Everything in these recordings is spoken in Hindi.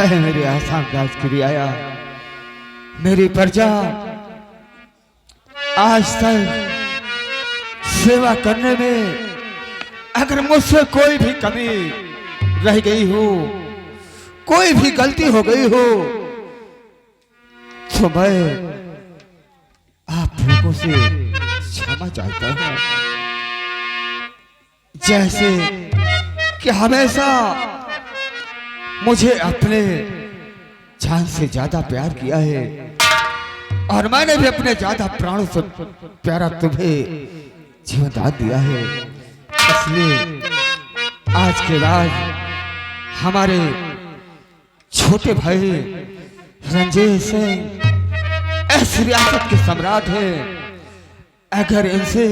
है मेरे आसाम राजगिरिया, मेरी प्रजा आज तक सेवा करने में अगर मुझसे कोई भी कमी रह गई हो, कोई भी गलती हो गई हो, तो मैं आप लोगों से क्षमा चाहता हूं। जैसे कि हमेशा मुझे अपने जान से ज्यादा प्यार किया है और मैंने भी अपने ज्यादा प्राणों से प्यारा तुम्हें जीवन दान दिया है। इसलिए आज के बाद हमारे छोटे भाई रंजीत सिंह इस रियासत के सम्राट हैं। अगर इनसे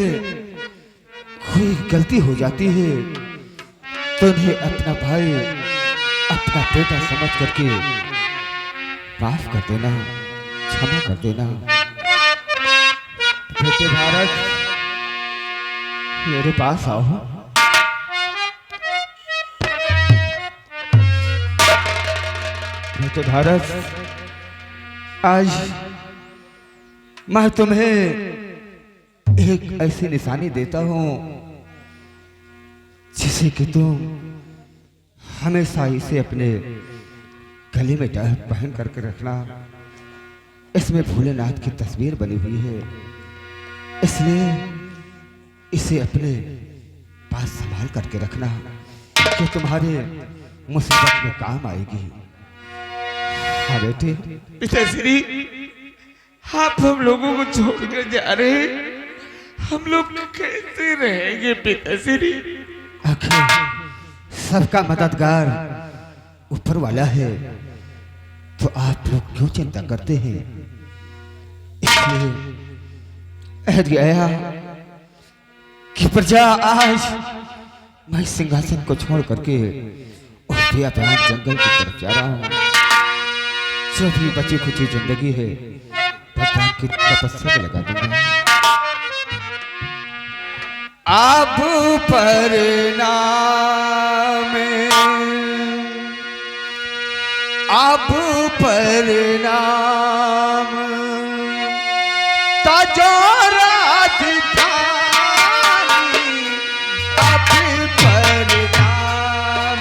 कोई गलती हो जाती है तो इन्हें अपना भाई, अपना बेटा समझ करके माफ कर देना, क्षमा कर देना। बेटे भारत, मेरे पास आओ। बेटे भारत, आज मैं तुम्हें एक ऐसी निशानी देता हूं जिसे कि तुम हमेशा इसे अपने गले में पहन करके रखना। इसमें भोलेनाथ की तस्वीर बनी हुई है, इसलिए इसे अपने पास संभाल करके रखना जो तुम्हारे मुसीबत में काम आएगी। हाँ बेटे। पिताश्री, आप हम लोगों को छोड़कर जा रहे हैं, हम लोग कैसे रहेंगे पिताश्री? आखिर सबका मददगार ऊपर वाला है, तो आप लोग क्यों चिंता करते हैं? इसलिए गया कि प्रजा आज मैं सिंहासन को छोड़ करके उस बेअपराध जंगल की तरफ जा रहा हूं। जो भी बची खुची जिंदगी है भगवान की तपस्या में लगा दूंगा। अब पर नाम, अब पर नाम ताजो राजधानी, अब पर नाम।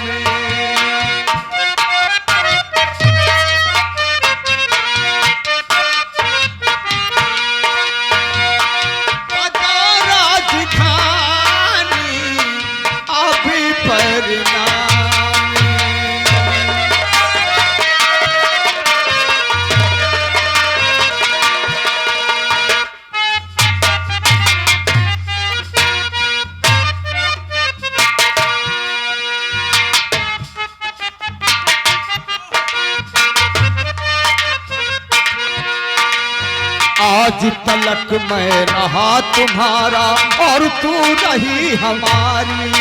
आज तलक मैं रहा तुम्हारा और तू रही हमारी,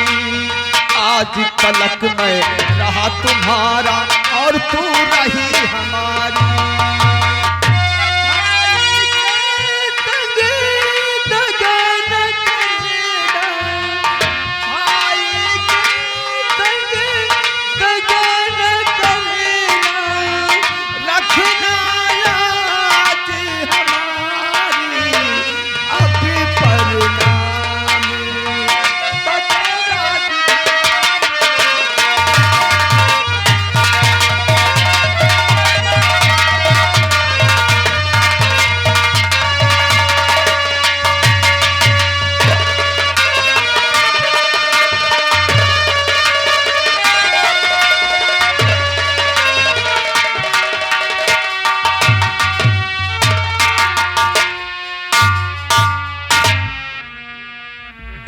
आज तलक मैं रहा तुम्हारा और तू रही हमारी।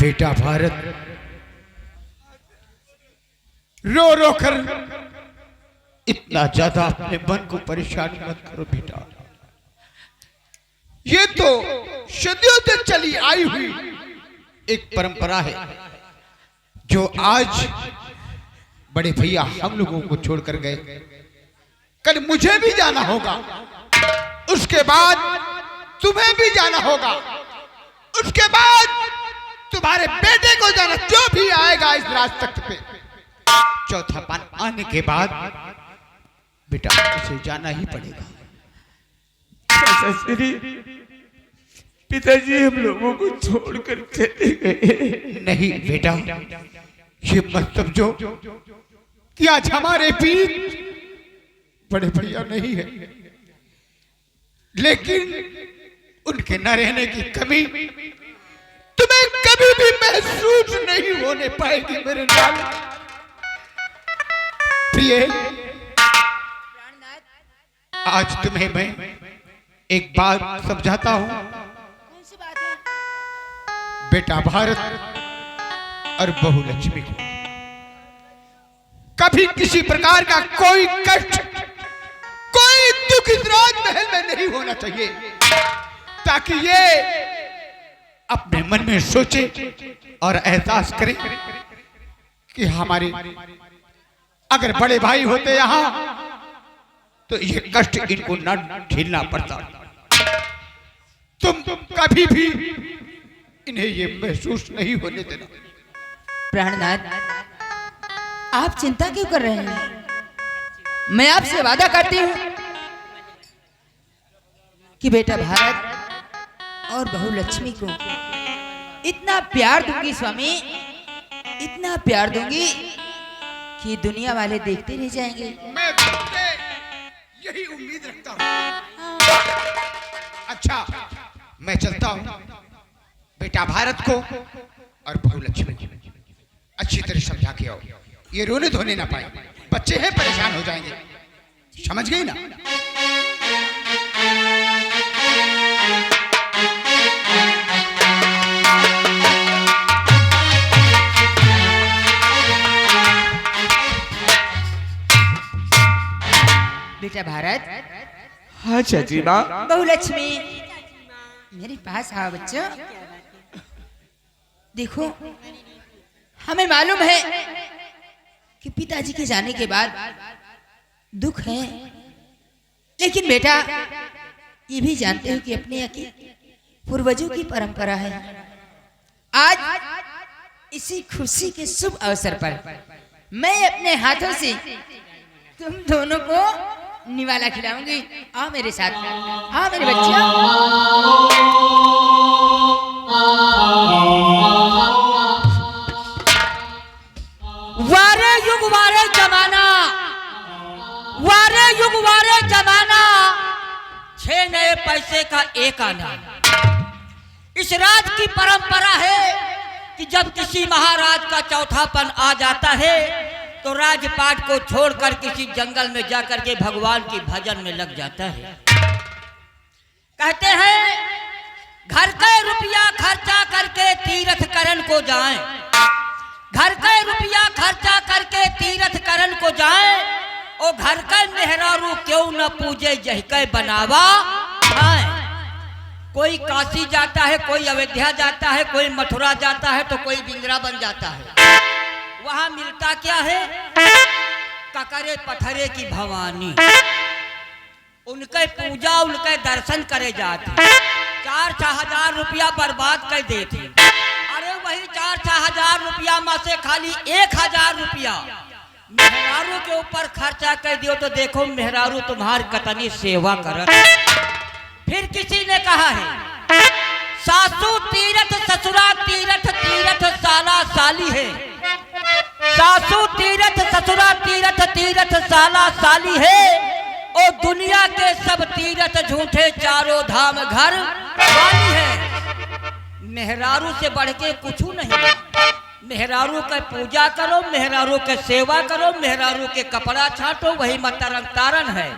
बेटा भारत, रो रो कर इतना ज्यादा अपने मन को परेशान मत करो बेटा। ये तो सदियों से चली आई हुई एक परंपरा है जो आज बड़े भैया हम लोगों को छोड़कर गए। कल मुझे भी जाना होगा, उसके बाद तुम्हें भी जाना होगा, उसके बाद तुम्हारे बेटे को जाना, जो भी आएगा इस राज तख्त पे। चौथा पान आने के बाद बेटा उसे जाना ही पड़ेगा। ससुरी, पिताजी हम लोगों को छोड़कर चले गए। नहीं बेटा, ये मत समझो कि आज हमारे बीच बड़े भैया नहीं है, लेकिन उनके न रहने की कमी तुम्हें कभी भी महसूस नहीं होने पाएगी मेरे लाल। प्रिय, आज तुम्हें मैं एक बात समझाता हूं। कौन सी बात है? बेटा भारत और बहू लक्ष्मी को कभी किसी प्रकार का कोई कष्ट, कोई दुख इस राजमहल में नहीं होना चाहिए, ताकि ये अपने मन में सोचे और एहसास करे कि हमारे अगर बड़े भाई होते यहां तो ये कष्ट इनको न झेलना पड़ता। तुम कभी भी इन्हें ये महसूस नहीं होने देना। प्राणनाथ, आप चिंता क्यों कर रहे हैं? मैं आपसे वादा करती हूँ कि बेटा भारत और बहू लक्ष्मी को इतना प्यार दूंगी स्वामी, इतना प्यार दूंगी कि दुनिया वाले देखते रह जाएंगे। मैं तुमसे यही उम्मीद रखता हूँ। अच्छा, मैं चलता हूँ। बेटा भारत को और बहू लक्ष्मी को अच्छी तरह समझा के आओ, ये रोने धोने ना पाए, बच्चे हैं परेशान हो जाएंगे, समझ गई ना? बेटा भारत, हाँ चाची माँ। बहू लक्ष्मी, मेरे पास आओ बच्चों। देखो, हमें मालूम है कि पिताजी के जाने के बाद दुख है, लेकिन बेटा ये भी जानते हो कि अपने यहाँ की पूर्वजों की परंपरा है। आज इसी खुशी के शुभ अवसर पर मैं अपने हाथों से तुम दोनों को निवाला खिलाऊंगी। आओ मेरे साथ, आओ मेरे बच्चों। वारे युग वारे जमाना, वारे युग वारे जमाना, 6 नए पैसे का एक आना। इस राज की परंपरा है कि जब किसी महाराज का चौथापन आ जाता है तो राजपाट को छोड़कर किसी जंगल में जाकर के भगवान की भजन में लग जाता है। कहते हैं घर का रुपया खर्चा करके तीर्थ करण को जाएं, घर का रुपया खर्चा करके तीर्थ करण को जाएं, और घर का मेहरारू क्यों न पूजे जह के बनावा खाएं। कोई काशी जाता है, कोई अयोध्या जाता है, कोई मथुरा जाता है, तो कोई वृंदावन जाता है। वहां मिलता क्या है? ककरे पथरे की भवानी। उनके पूजा, उनके दर्शन करे जाते, 4-6 हजार रुपया बर्बाद कर देते। अरे वही 4-6 हजार रुपया में से खाली 1,000 रुपया मेहरारू के ऊपर खर्चा कर दियो तो देखो मेहरारू तुम्हारी कतनी सेवा कर। फिर किसी ने कहा है सासू तीरथ ससुरा तीरथ, तीरथ साला साली है। सासू तीरथ ससुरा तीरथ, तीरथ साला साली है। और दुनिया के सब तीरथ झूठे, चारों धाम घर वाली है। मेहरारू से बढ़ के कुछ नहीं। मेहरारू का पूजा करो, मेहरारू के सेवा करो, मेहरारू के कपड़ा छाटो, वही मतरंग तारण है।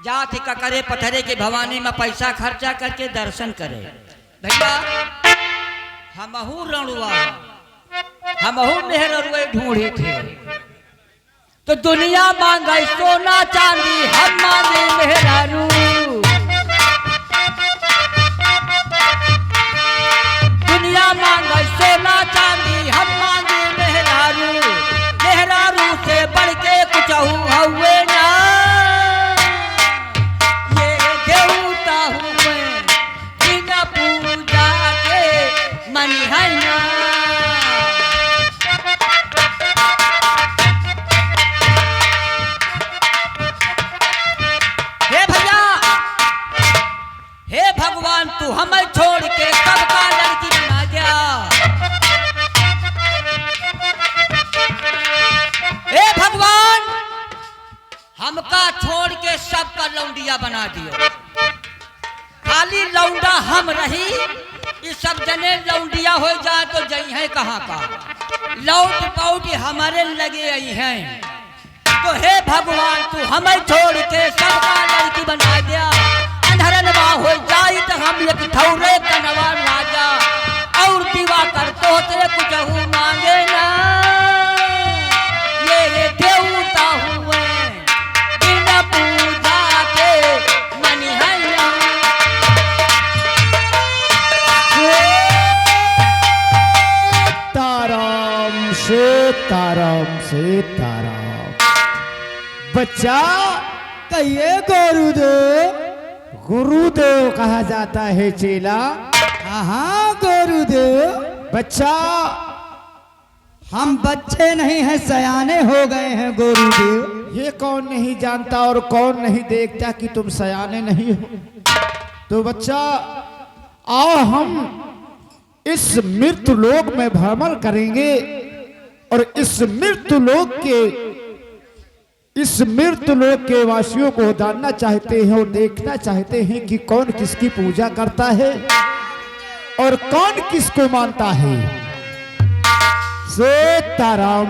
जाति का करे पथरे की भवानी में पैसा खर्चा करके दर्शन करे। भैया हमहू रणुआ, हमहू मेहरुए ढूंढे थे, तो दुनिया मांगे सोना चांदी, हम मांगे मेहरारू। दुनिया मांगे सोना चांदी, हम मांगे मेहरारू। मेहरारू से बढ़ के कुछ हुए ना, ये देवता हूँ मैं, बिना पूजा के मन है ना। के सबका लौंडिया बना दियो। खाली लौंडा हम रही, ये सब जने लौंडिया हो जाए तो जई है कहाँ का, लौट पौट हमारे लगे आई हैं। तो हे भगवान तू हमें छोड़ के सबका लड़की बना दिया। अंधरनवा हो जाई तो हम एक ठौरे कनवा राजा, और दीवा कर तो तेरे कुछ मांगे ना। ये देवता हुए बिना पूजा के मनी है ना। ताराम से ताराम बच्चा कहिए गुरुदेव कहा जाता है चेला। हाँ गुरुदेव, बच्चा हम बच्चे नहीं हैं, सयाने हो गए हैं गुरुदेव। ये कौन नहीं जानता और कौन नहीं देखता कि तुम सयाने नहीं हो। तो बच्चा आओ हम इस मृत्यु लोक में भ्रमण करेंगे और इस मृत्यु लोक के वासियों को जानना चाहते हैं और देखना चाहते हैं कि कौन किसकी पूजा करता है और कौन किसको मानता है। सीताराम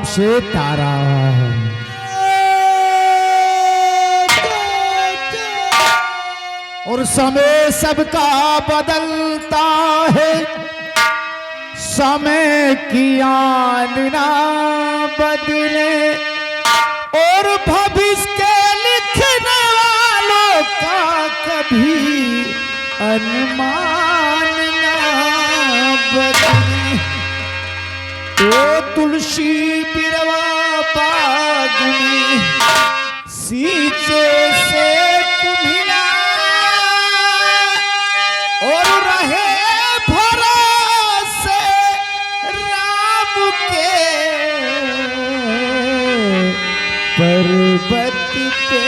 और समय सबका बदलता है, समय की आन ना बदले और भविष्य के लिखने वालों का कभी अनुमान ना बदले। तो तुलसी बिरवा बाग में सींचे से कुम्हिला और रहे भरोसे राम के पर्वत पे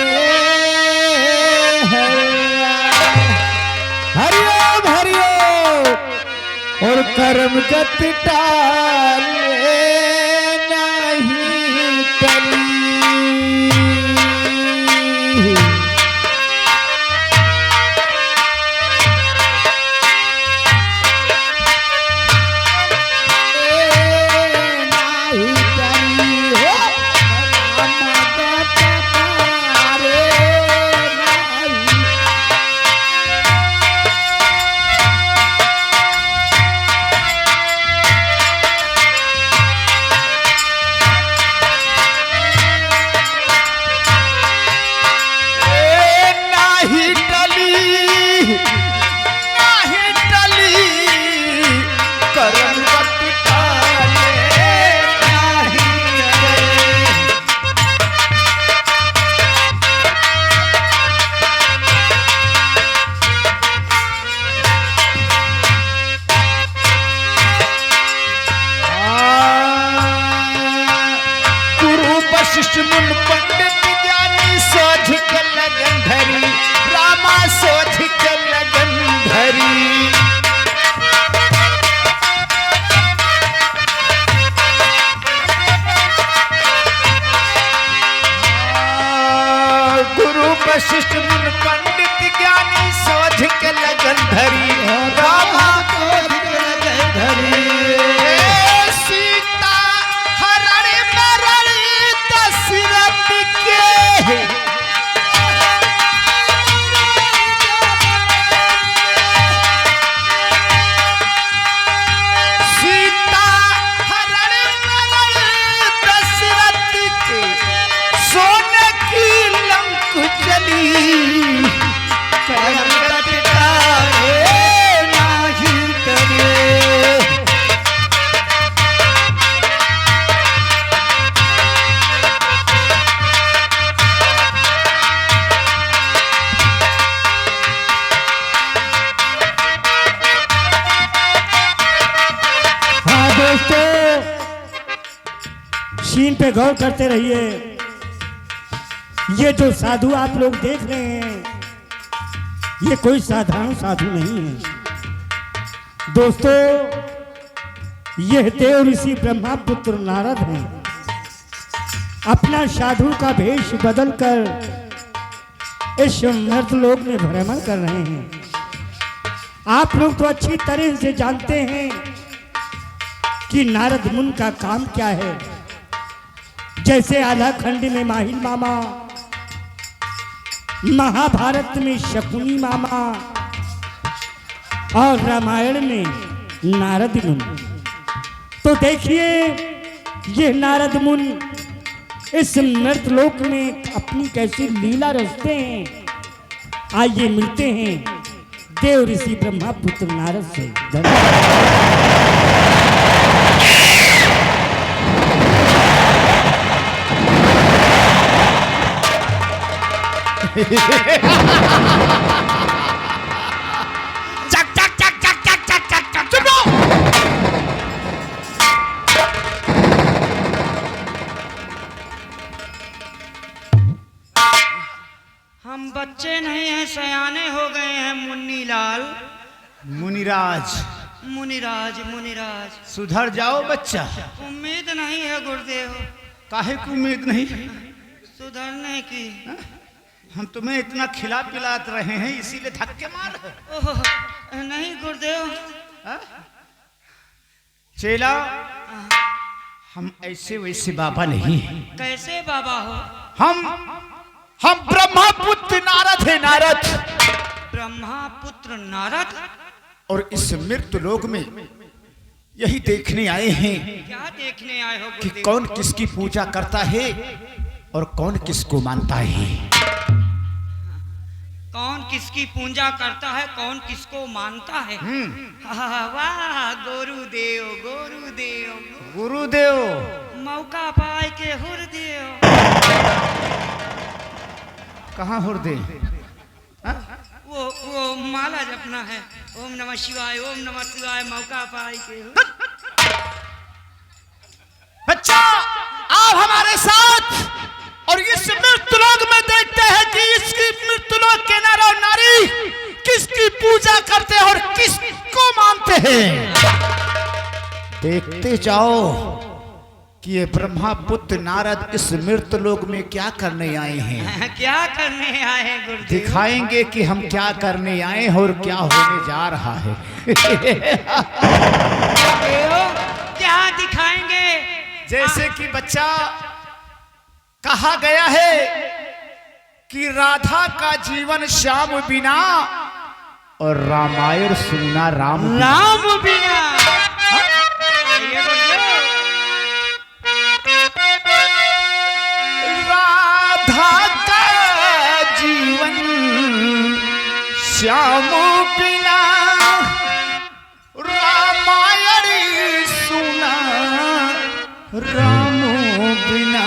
हरिओम और कर्म गत टाले नहीं टली। वशिष्ठ मुन पंडित ज्ञानी सोझ के लगन धरी, रामा सोझ के लगन धरी। गुरु वशिष्ठ मुन पंडित ज्ञानी सोझ के लगन धरी, रामा सोझ के लगन धरी। सीन पे गौर करते रहिए। ये जो साधु आप लोग देख रहे हैं, ये कोई साधारण साधु नहीं है दोस्तों। यह देव ऋषि ब्रह्मापुत्र नारद हैं। अपना साधु का भेष बदलकर इस मर्द लोक में भ्रमण कर रहे हैं। आप लोग तो अच्छी तरह से जानते हैं कि नारद मुनि का काम क्या है। जैसे आधा खंड में माहिल मामा, महाभारत में शकुनी मामा और रामायण में नारद मुनि। तो देखिए ये नारद मुनि इस मृतलोक में अपनी कैसी लीला रचते हैं। आइए मिलते हैं देव ऋषि ब्रह्मा पुत्र नारद से। चक चक चक चक चक चक चक चक चुप रहो। हम बच्चे नहीं हैं, सयाने हो गए हैं मुन्नीलाल। मुनिराज मुनिराज मुनिराज, सुधर जाओ बच्चा। उम्मीद नहीं है गुरुदेव काहे की उम्मीद नहीं? सुधरने की। हम तुम्हें इतना खिला पिला रहे हैं इसीलिए धक्के मार रहे हो। ओह नहीं गुरुदेव। हाँ? चेला हम ऐसे वैसे बाबा नहीं हैं। कैसे बाबा हो? हम ब्रह्मपुत्र नारद है, नारद। ब्रह्मा पुत्र नारद। और इस मृत्यु लोक में यही देखने आए हैं क्या देखने आए हो कि गुरुदेव? कौन किसकी पूजा करता है और कौन किसको मानता है। कौन किसकी पूजा करता है, कौन किसको मानता है। वाह गुरुदेव गुरुदेव। गुरुदेव मौका पाए के हुरदेव। कहाँ हुर्दे? वो माला जपना है। ओम नमः शिवाय, ओम नमः शिवाय। मौका पाए के बच्चा आप हमारे साथ और इस मृत्युलोक में देखते हैं कि इसकी मृत्युलोक के नर और नारी किसकी पूजा करते हैं और किसको मानते हैं। देखते जाओ कि ये ब्रह्मपुत्र नारद इस मृत्युलोक में क्या करने आए हैं। क्या करने आए हैं गुरुदेव? दिखाएंगे कि हम क्या करने आए हैं और क्या होने जा रहा है। क्या दिखाएंगे? जैसे कि बच्चा कहा गया है कि राधा का जीवन श्याम बिना और रामायण सुना राम बिना। राधा का जीवन श्याम बिना रामायण सुना राम बिना।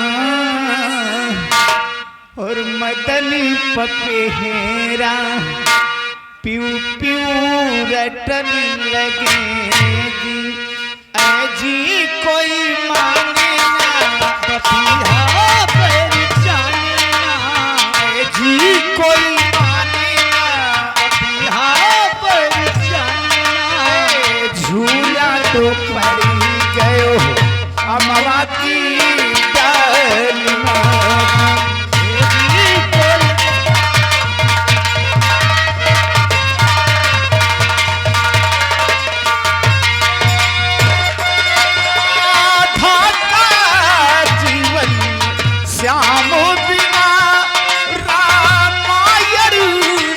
और मदन पपेरा प्यू प्यू रटन लगेगी। जी कोई माने ना पपिया पर जाने ना। जी कोई माने ना पपिया पर जाने ना। झूला तो पड़ी गयो अमवा की डाल में। श्याम बिना रामायण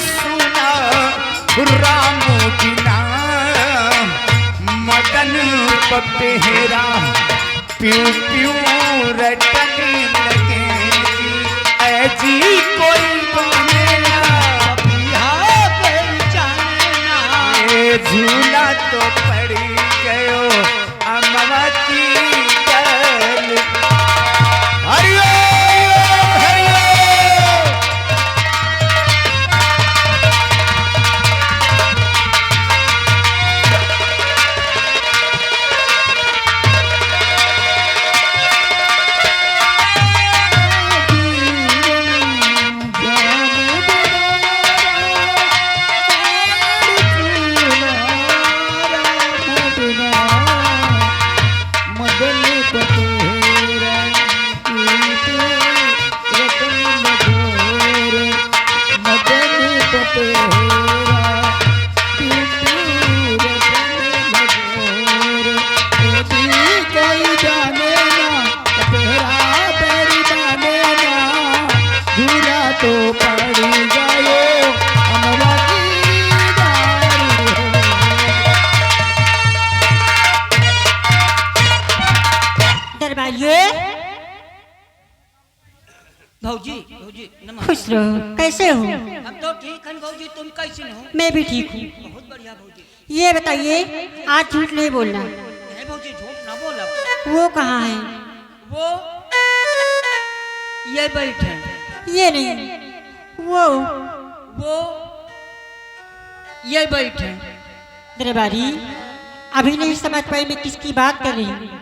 सुना राम बिना। मदन पपेरा प्यू प्यू रटन लगेगी। ऐसी कोई माने ना पर जाने ना। झूला तो पड़ी गयो अमवती गल। हरिओ हरिओ। भौजी भौजी नमस्ते। खुश रहो। कैसे हो? हम तो ठीक हैं भौजी, तुम कैसे हो? मैं भी ठीक हूँ। बहुत बढ़िया भौजी। ये बताइए, आज झूठ नहीं बोलना। नहीं भौजी, झूठ ना बोला। वो कहाँ है? वो ये बैठे। ये नहीं, वो ये बैठे। दरबारी, अभी नहीं समझ पाई मैं किसकी बात कर रही हूँ।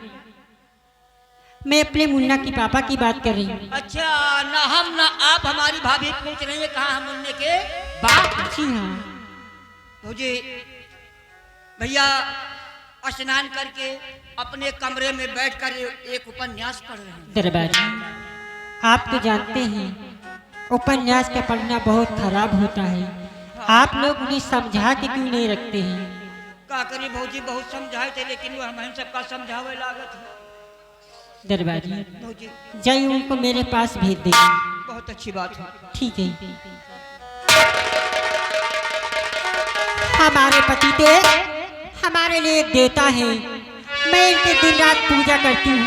मैं अपने मुन्ना की पापा की बात कर रही हूँ। अच्छा, ना हम ना आप हमारी भाभी पूछ रही है कहाँ हम मुन्ने के बाप। जी हाँ। भौजी भैया स्नान करके अपने कमरे में बैठकर एक उपन्यास पढ़ रहे हैं। दरबारी, आप तो जानते हैं उपन्यास का पढ़ना बहुत खराब होता है। आप लोग उन्हें समझा के क्यों नहीं रखते हैं? का करी भौजी, बहुत समझाए थे लेकिन वो हम सबका समझावे लागत है। दरबारी, भौजी जाइए उनको मेरे पास भेज देंगे। बहुत अच्छी बात है। ठीक है। हमारे पति तो हमारे लिए एक देवता है। मैं इनकी दिन रात पूजा करती हूँ,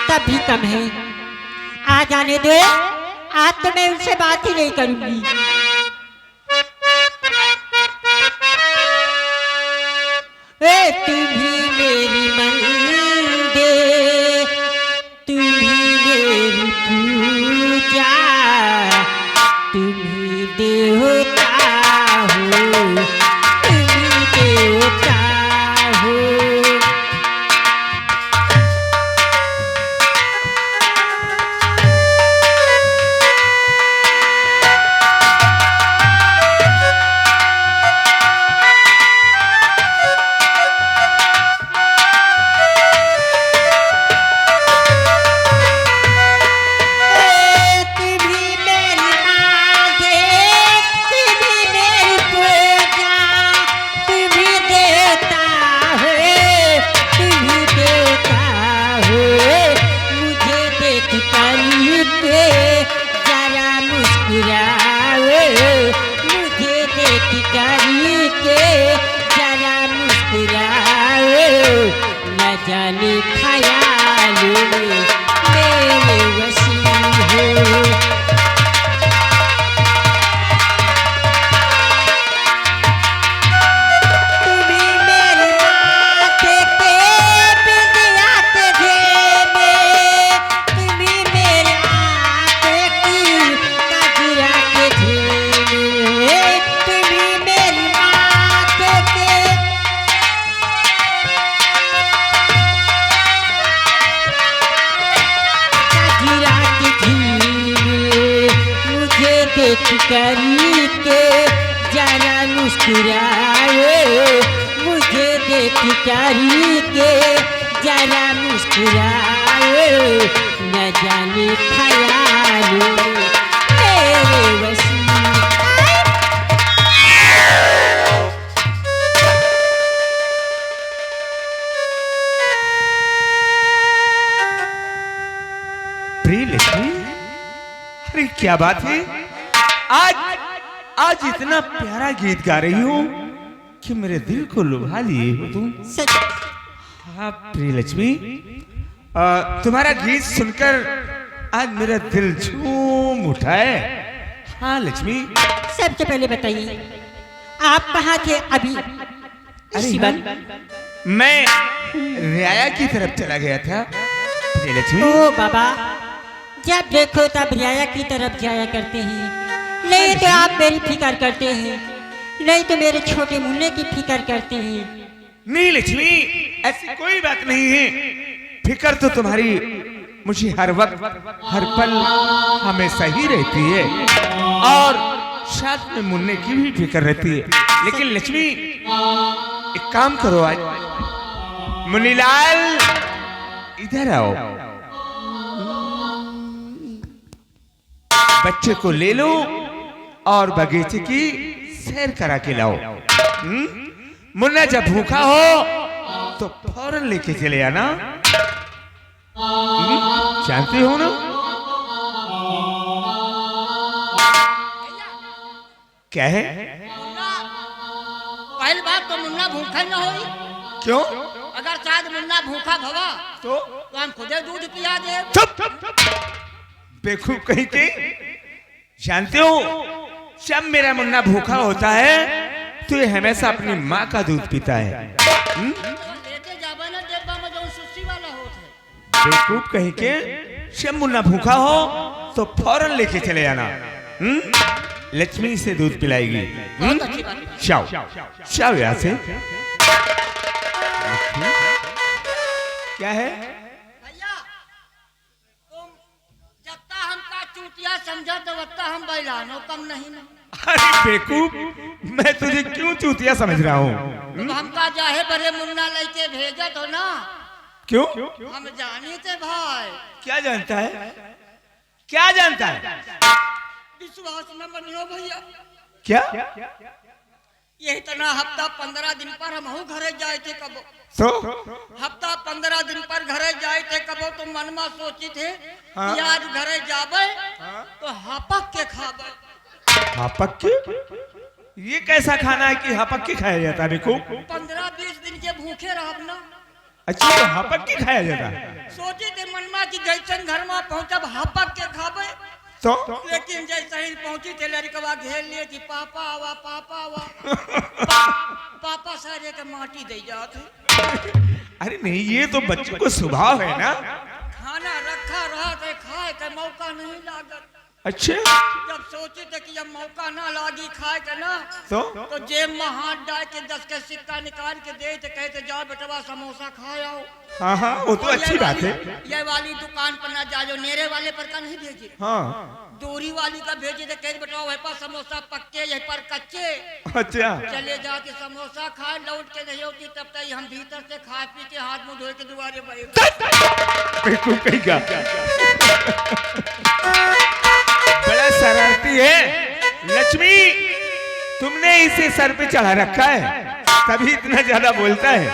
तब भी कम है। आ जाने दो, आज तो मैं उनसे बात ही नहीं करूंगी। ए तुम्ही मेरी मंदिर, तुम्ही मेरी पूजा, तुम्ही देवता हो, तुम्ही देवता हो। जाने ख्याल में मेरे वसी हो। तुम्ही मेरी माथे पे बिंदिया के घेरे, तुम्ही मेरे आंखें की कजरा के घेरे, तुम्ही मेरी माथे पे देख करी के जरा मुस्कुराए, मुझे देख करी के जरा मुस्कुराए, न जाने ख्याल मेरे वसी। प्रिय लक्ष्मी, अरे क्या बात है, आज आज इतना प्यारा गीत गा रही हो कि मेरे दिल को लुभा लिए हो तुम। सच। हाँ प्रिय लक्ष्मी, तुम्हारा गीत सुनकर आज मेरा दिल झूम उठा है। हाँ लक्ष्मी, सबसे पहले बताइए, आप कहाँ थे अभी? अरे मैं रियाया की तरफ चला गया था प्रिय लक्ष्मी। ओ बाबा, जब देखो तब रियाया की तरफ जाया करते हैं। नहीं तो आप मेरी फिक्र करते हैं, नहीं तो मेरे छोटे मुन्ने की फिक्र करते हैं। नहीं लक्ष्मी, ऐसी कोई बात नहीं है। फिक्र तो तुम्हारी मुझे हर वक्त हर पल हमेशा ही रहती है, और साथ में मुन्ने की भी फिक्र रहती है। लेकिन लक्ष्मी, एक काम करो, आज मुन्नीलाल इधर आओ, बच्चे को ले लो और बगीचे की सैर करा के लाओ। मुन्ना जब भूखा हो तो फौरन लेके चले आना। जानते हो ना? क्या है? पहली बात तो मुन्ना भूखा न होई। क्यों? अगर शायद मुन्ना भूखा भवा तो हम खुदे दूध पिया दे। चुप! बेवकूफ कहीं के। जानते हो जब मेरा मुन्ना भूखा होता है तो ये हमेशा अपनी माँ का दूध पीता है। लेते जाबे ना डेब्बा में जो सुस्सी वाला होता है। बेवकूफ कहीं के, जब मुन्ना भूखा हो तो फौरन लेके चले जाना। लक्ष्मी से दूध पिलाएगी। बहुत अच्छी बात है। जाओ जाओ यहाँ से। क्या है? भैया तुम जत्ता हमका चूतिया समझा तो वत्ता हम बैलानो कम नहीं ना। अरे बेवकूफ, मैं तुझे क्यों चूतिया समझ रहा हूँ? तुम हमका जाहे बड़े मुन्ना लेके भेजत हो ना। क्यों? हम जानी थे भाई। क्या जानता है? क्या जानता है? विश्वास न बनियो भैया। क्या? ये इतना हफ्ता 15 दिन पर हम घरे जाए थे कबो। तो हफ्ता 15 दिन पर घरे जाए थे कबो तो मन में सोची थे हाँ? कि आज घरे जाबे तो हापक के खाबे। हापक के? ये कैसा खाना है कि हापक के खाया जाता है बेवकूफ? 15-20 दिन के भूखे रहब ना। अच्छा, तो हापक के खाया जाता है? सोचे थे मन में कि जैसन घर में पहुंचब हापक के खाबे। तो लेकिन जैसे ही पहुंची थे लड़कवा घेर लिए कि पापा आवा पापा आवा। पापा सारे के माटी दे जाते। अरे नहीं, ये तो बच्चों को स्वभाव है ना। खाना रखा रहा थे, खाए का मौका नहीं लागत। अच्छा, जब सोचे थे कि जब मौका ना लागी खाए का ना तो जेब में हाथ डाल के 10 के सिक्का निकाल के दे थे, कहते जाओ बेटवा समोसा खाए आओ। हाँ हाँ, वो तो और अच्छी बात है। ये वाली दुकान पर ना जाओ, नेरे वाले पर का नहीं भेजे, हाँ, दूरी वाली का भेजे थे, कहते बेटवा वही पर समोसा पक्के यही पर कच्चे। अच्छा। चले जाके समोसा खाए, लौट के नहीं होती तब तक हम भीतर से खा पी के हाथ मुंह धोए के दुआरे बैठ। बेवकूफ कहीं का, बड़ा शरारती है। लक्ष्मी, तुमने इसे सर पे चढ़ा रखा है तभी इतना ज्यादा बोलता है।